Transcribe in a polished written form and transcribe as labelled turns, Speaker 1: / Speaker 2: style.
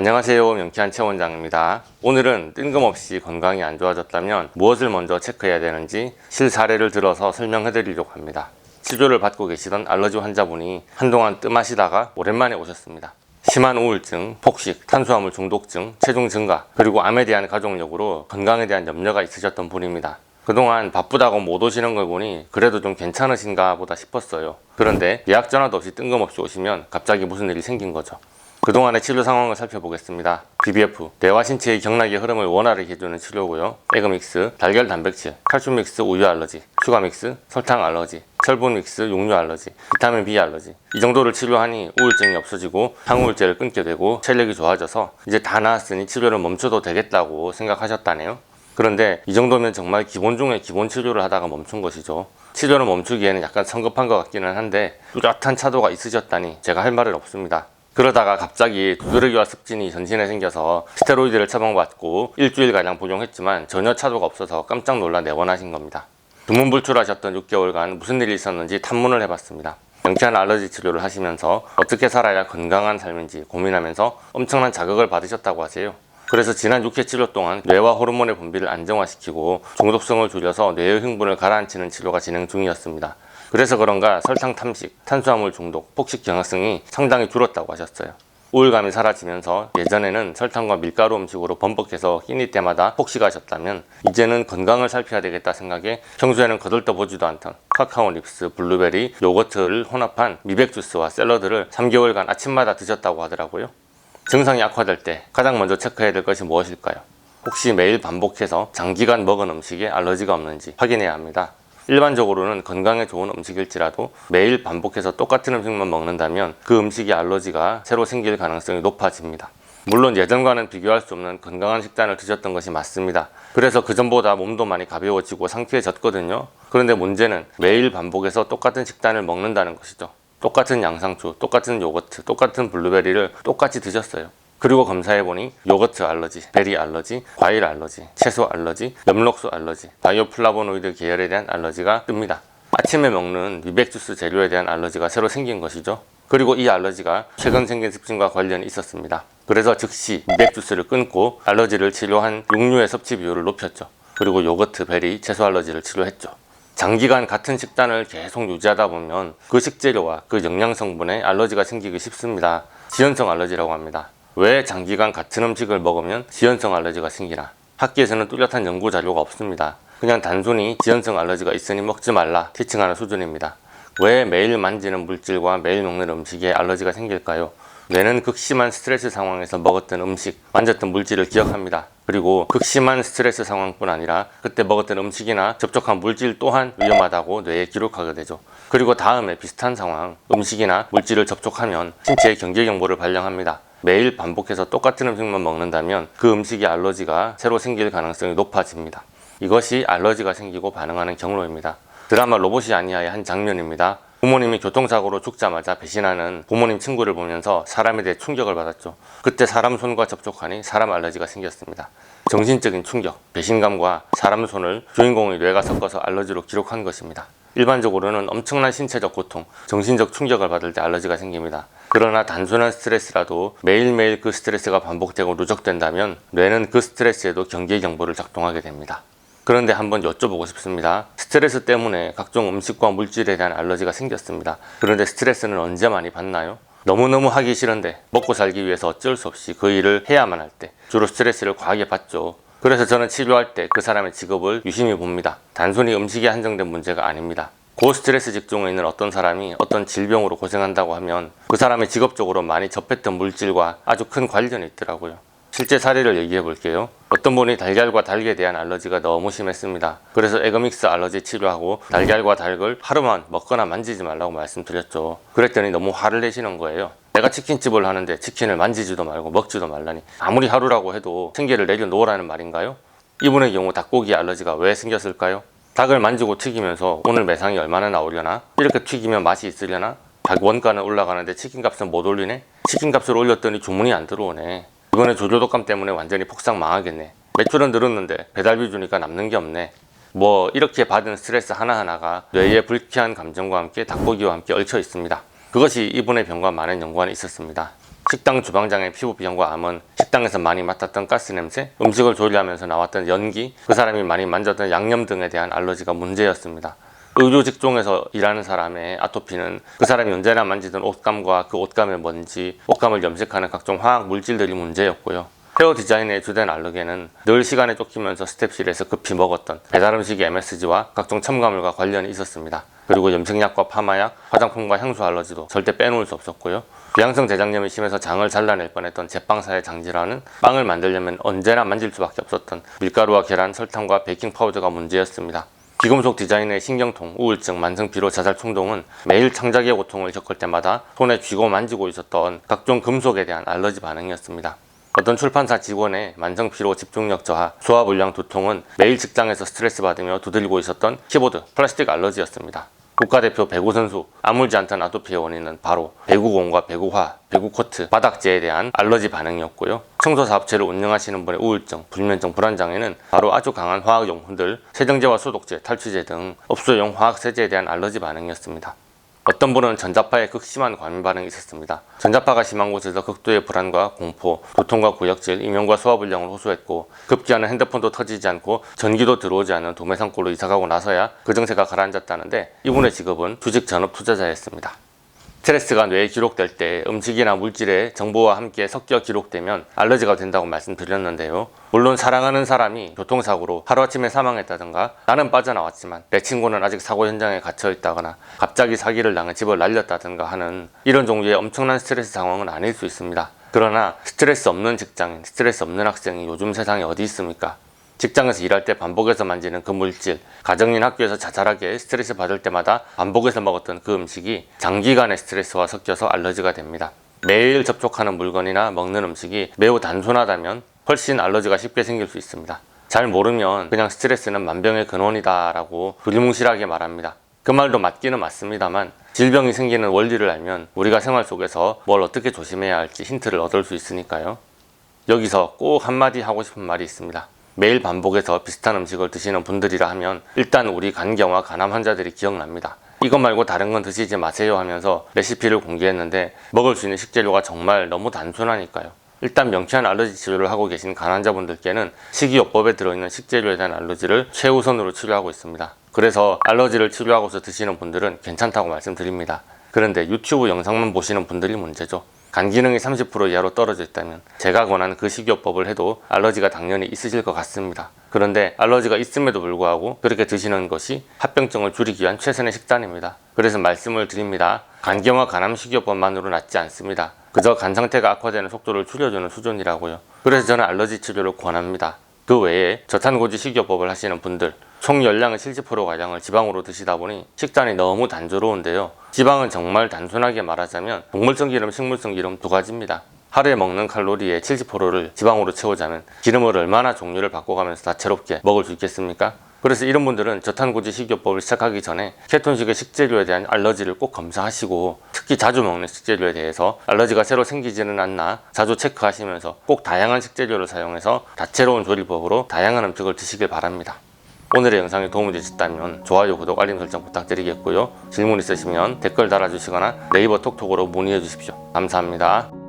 Speaker 1: 안녕하세요, 명쾌한 최원장입니다. 오늘은 뜬금없이 건강이 안 좋아졌다면 무엇을 먼저 체크해야 되는지 실사례를 들어서 설명해 드리려고 합니다. 치료를 받고 계시던 알러지 환자분이 한동안 뜸하시다가 오랜만에 오셨습니다. 심한 우울증, 폭식, 탄수화물 중독증, 체중 증가, 그리고 암에 대한 가족력으로 건강에 대한 염려가 있으셨던 분입니다. 그동안 바쁘다고 못 오시는 걸 보니 그래도 좀 괜찮으신가 보다 싶었어요. 그런데 예약 전화도 없이 뜬금없이 오시면 갑자기 무슨 일이 생긴 거죠. 그동안의 치료 상황을 살펴보겠습니다. BBF, 뇌와 신체의 경락의 흐름을 원활하게 해주는 치료고요. 에그믹스, 달걀 단백질, 칼슘 믹스 우유 알러지, 슈가 믹스, 설탕 알러지, 철분 믹스 육류 알러지, 비타민 B 알러지. 이 정도를 치료하니 우울증이 없어지고 항우울제를 끊게 되고 체력이 좋아져서 이제 다 나았으니 치료를 멈춰도 되겠다고 생각하셨다네요. 그런데 이 정도면 정말 기본 중에 기본 치료를 하다가 멈춘 것이죠. 치료를 멈추기에는 약간 성급한 것 같기는 한데 뚜렷한 차도가 있으셨다니 제가 할 말은 없습니다. 그러다가 갑자기 두드러기와 습진이 전신에 생겨서 스테로이드를 처방받고 일주일가량 복용했지만 전혀 차도가 없어서 깜짝 놀라 내원하신 겁니다. 두문불출하셨던 6개월간 무슨 일이 있었는지 탐문을 해봤습니다. 명쾌한 알러지 치료를 하시면서 어떻게 살아야 건강한 삶인지 고민하면서 엄청난 자극을 받으셨다고 하세요. 그래서 지난 6회 치료 동안 뇌와 호르몬의 분비를 안정화시키고 중독성을 줄여서 뇌의 흥분을 가라앉히는 치료가 진행 중이었습니다. 그래서 그런가 설탕 탐식, 탄수화물 중독, 폭식 경합성이 상당히 줄었다고 하셨어요. 우울감이 사라지면서 예전에는 설탕과 밀가루 음식으로 번복해서 끼니 때마다 폭식하셨다면 이제는 건강을 살펴야 되겠다 생각에 평소에는 거들떠보지도 않던 카카오 립스, 블루베리, 요거트를 혼합한 미백 주스와 샐러드를 3개월간 아침마다 드셨다고 하더라고요. 증상이 악화될 때 가장 먼저 체크해야 될 것이 무엇일까요? 혹시 매일 반복해서 장기간 먹은 음식에 알러지가 없는지 확인해야 합니다. 일반적으로는 건강에 좋은 음식일지라도 매일 반복해서 똑같은 음식만 먹는다면 그 음식이 알러지가 새로 생길 가능성이 높아집니다. 물론 예전과는 비교할 수 없는 건강한 식단을 드셨던 것이 맞습니다. 그래서 그전보다 몸도 많이 가벼워지고 상쾌해졌거든요. 그런데 문제는 매일 반복해서 똑같은 식단을 먹는다는 것이죠. 똑같은 양상추, 똑같은 요거트, 똑같은 블루베리를 똑같이 드셨어요. 그리고 검사해보니 요거트 알러지, 베리 알러지, 과일 알러지, 채소 알러지, 엽록소 알러지, 바이오플라보노이드 계열에 대한 알러지가 뜹니다. 아침에 먹는 미백 주스 재료에 대한 알러지가 새로 생긴 것이죠. 그리고 이 알러지가 최근 생긴 습진과 관련이 있었습니다. 그래서 즉시 미백 주스를 끊고 알러지를 치료한 육류의 섭취 비율을 높였죠. 그리고 요거트, 베리, 채소 알러지를 치료했죠. 장기간 같은 식단을 계속 유지하다 보면 그 식재료와 그 영양 성분에 알러지가 생기기 쉽습니다. 지연성 알러지라고 합니다. 왜 장기간 같은 음식을 먹으면 지연성 알러지가 생기나? 학계에서는 뚜렷한 연구 자료가 없습니다. 그냥 단순히 지연성 알러지가 있으니 먹지 말라 티칭하는 수준입니다. 왜 매일 만지는 물질과 매일 먹는 음식에 알러지가 생길까요? 뇌는 극심한 스트레스 상황에서 먹었던 음식, 만졌던 물질을 기억합니다. 그리고 극심한 스트레스 상황뿐 아니라 그때 먹었던 음식이나 접촉한 물질 또한 위험하다고 뇌에 기록하게 되죠. 그리고 다음에 비슷한 상황, 음식이나 물질을 접촉하면 신체에 경계 경보를 발령합니다. 매일 반복해서 똑같은 음식만 먹는다면 그 음식이 알러지가 새로 생길 가능성이 높아집니다. 이것이 알러지가 생기고 반응하는 경로입니다. 드라마 로봇이 아니야의 한 장면입니다. 부모님이 교통사고로 죽자마자 배신하는 부모님 친구를 보면서 사람에 대해 충격을 받았죠. 그때 사람 손과 접촉하니 사람 알러지가 생겼습니다. 정신적인 충격, 배신감과 사람 손을 주인공의 뇌가 섞어서 알러지로 기록한 것입니다. 일반적으로는 엄청난 신체적 고통, 정신적 충격을 받을 때 알러지가 생깁니다. 그러나 단순한 스트레스라도 매일매일 그 스트레스가 반복되고 누적된다면 뇌는 그 스트레스에도 경계 경보를 작동하게 됩니다. 그런데 한번 여쭤보고 싶습니다. 스트레스 때문에 각종 음식과 물질에 대한 알러지가 생겼습니다. 그런데 스트레스는 언제 많이 받나요? 너무너무 하기 싫은데 먹고 살기 위해서 어쩔 수 없이 그 일을 해야만 할 때 주로 스트레스를 과하게 받죠. 그래서 저는 치료할 때 그 사람의 직업을 유심히 봅니다. 단순히 음식에 한정된 문제가 아닙니다. 고스트레스 직종에 있는 어떤 사람이 어떤 질병으로 고생한다고 하면 그 사람이 직업적으로 많이 접했던 물질과 아주 큰 관련이 있더라고요. 실제 사례를 얘기해 볼게요. 어떤 분이 달걀과 닭에 대한 알러지가 너무 심했습니다. 그래서 에그믹스 알러지 치료하고 달걀과 닭을 하루만 먹거나 만지지 말라고 말씀드렸죠. 그랬더니 너무 화를 내시는 거예요. 내가 치킨집을 하는데 치킨을 만지지도 말고 먹지도 말라니 아무리 하루라고 해도 생계를 내려놓으라는 말인가요? 이분의 경우 닭고기 알러지가 왜 생겼을까요? 닭을 만지고 튀기면서 오늘 매상이 얼마나 나오려나? 이렇게 튀기면 맛이 있으려나? 닭 원가는 올라가는데 치킨값은 못 올리네? 치킨값을 올렸더니 주문이 안 들어오네. 이번에 조조독감 때문에 완전히 폭삭 망하겠네. 매출은 늘었는데 배달비 주니까 남는 게 없네. 뭐 이렇게 받은 스트레스 하나하나가 뇌의 불쾌한 감정과 함께 닭고기와 함께 얽혀 있습니다. 그것이 이분의 병과 많은 연관이 있었습니다. 식당 주방장의 피부 비염과 암은 식당에서 많이 맡았던 가스 냄새, 음식을 조리하면서 나왔던 연기, 그 사람이 많이 만졌던 양념 등에 대한 알러지가 문제였습니다. 의료 직종에서 일하는 사람의 아토피는 그 사람이 언제나 만지던 옷감과 그 옷감의 먼지, 옷감을 염색하는 각종 화학 물질들이 문제였고요. 헤어 디자인의 주된 알러겐은 늘 시간에 쫓기면서 스텝실에서 급히 먹었던 배달음식의 MSG와 각종 첨가물과 관련이 있었습니다. 그리고 염색약과 파마약, 화장품과 향수 알러지도 절대 빼놓을 수 없었고요. 비양성 대장염이 심해서 장을 잘라낼 뻔했던 제빵사의 장질환은 빵을 만들려면 언제나 만질 수밖에 없었던 밀가루와 계란, 설탕과 베이킹 파우더가 문제였습니다. 비금속 디자인의 신경통, 우울증, 만성피로, 자살 충동은 매일 창작의 고통을 겪을 때마다 손에 쥐고 만지고 있었던 각종 금속에 대한 알러지 반응이었습니다. 어떤 출판사 직원의 만성피로, 집중력 저하, 소화불량, 두통은 매일 직장에서 스트레스 받으며 두들기고 있었던 키보드, 플라스틱 알러지였습니다. 국가대표 배구 선수, 아물지 않던 아토피의 원인은 바로 배구공과 배구화, 배구코트, 바닥재에 대한 알러지 반응이었고요. 청소사업체를 운영하시는 분의 우울증, 불면증, 불안장애는 바로 아주 강한 화학용품들, 세정제와 소독제, 탈취제 등 업소용 화학세제에 대한 알러지 반응이었습니다. 어떤 분은 전자파에 극심한 과민 반응이 있었습니다. 전자파가 심한 곳에서 극도의 불안과 공포, 두통과 구역질, 이명과 소화불량을 호소했고 급기야는 핸드폰도 터지지 않고 전기도 들어오지 않는 도매상골로 이사가고 나서야 그 증세가 가라앉았다는데 이분의 직업은 주식 전업 투자자였습니다. 스트레스가 뇌에 기록될 때 음식이나 물질의 정보와 함께 섞여 기록되면 알러지가 된다고 말씀드렸는데요. 물론 사랑하는 사람이 교통사고로 하루아침에 사망했다든가 나는 빠져나왔지만 내 친구는 아직 사고 현장에 갇혀 있다거나 갑자기 사기를 당해 집을 날렸다든가 하는 이런 종류의 엄청난 스트레스 상황은 아닐 수 있습니다. 그러나 스트레스 없는 직장인, 스트레스 없는 학생이 요즘 세상에 어디 있습니까? 직장에서 일할 때 반복해서 만지는 그 물질, 가정인 학교에서 자잘하게 스트레스 받을 때마다 반복해서 먹었던 그 음식이 장기간의 스트레스와 섞여서 알러지가 됩니다. 매일 접촉하는 물건이나 먹는 음식이 매우 단순하다면 훨씬 알러지가 쉽게 생길 수 있습니다. 잘 모르면 그냥 스트레스는 만병의 근원이다 라고 두리뭉실하게 말합니다. 그 말도 맞기는 맞습니다만 질병이 생기는 원리를 알면 우리가 생활 속에서 뭘 어떻게 조심해야 할지 힌트를 얻을 수 있으니까요. 여기서 꼭 한마디 하고 싶은 말이 있습니다. 매일 반복해서 비슷한 음식을 드시는 분들이라 하면 일단 우리 간경화 간암 환자들이 기억납니다. 이것 말고 다른 건 드시지 마세요 하면서 레시피를 공개했는데 먹을 수 있는 식재료가 정말 너무 단순하니까요. 일단 명쾌한 알러지 치료를 하고 계신 간 환자분들께는 식이요법에 들어있는 식재료에 대한 알러지를 최우선으로 치료하고 있습니다. 그래서 알러지를 치료하고서 드시는 분들은 괜찮다고 말씀드립니다. 그런데 유튜브 영상만 보시는 분들이 문제죠. 간 기능이 30% 이하로 떨어져 있다면 제가 권한 그 식이요법을 해도 알러지가 당연히 있으실 것 같습니다. 그런데 알러지가 있음에도 불구하고 그렇게 드시는 것이 합병증을 줄이기 위한 최선의 식단입니다. 그래서 말씀을 드립니다. 간경화 간암 식이요법만으로 낫지 않습니다. 그저 간 상태가 악화되는 속도를 줄여주는 수준이라고요. 그래서 저는 알러지 치료를 권합니다. 그 외에 저탄고지 식이요법을 하시는 분들, 총 열량의 70%가량을 지방으로 드시다 보니 식단이 너무 단조로운데요. 지방은 정말 단순하게 말하자면 동물성 기름, 식물성 기름 두 가지입니다. 하루에 먹는 칼로리의 70%를 지방으로 채우자면 기름을 얼마나 종류를 바꿔가면서 다채롭게 먹을 수 있겠습니까? 그래서 이런 분들은 저탄고지 식이요법을 시작하기 전에 케톤식의 식재료에 대한 알러지를 꼭 검사하시고 특히 자주 먹는 식재료에 대해서 알러지가 새로 생기지는 않나 자주 체크하시면서 꼭 다양한 식재료를 사용해서 다채로운 조리법으로 다양한 음식을 드시길 바랍니다. 오늘의 영상이 도움이 되셨다면 좋아요, 구독, 알림 설정 부탁드리겠고요. 질문 있으시면 댓글 달아주시거나 네이버 톡톡으로 문의해 주십시오. 감사합니다.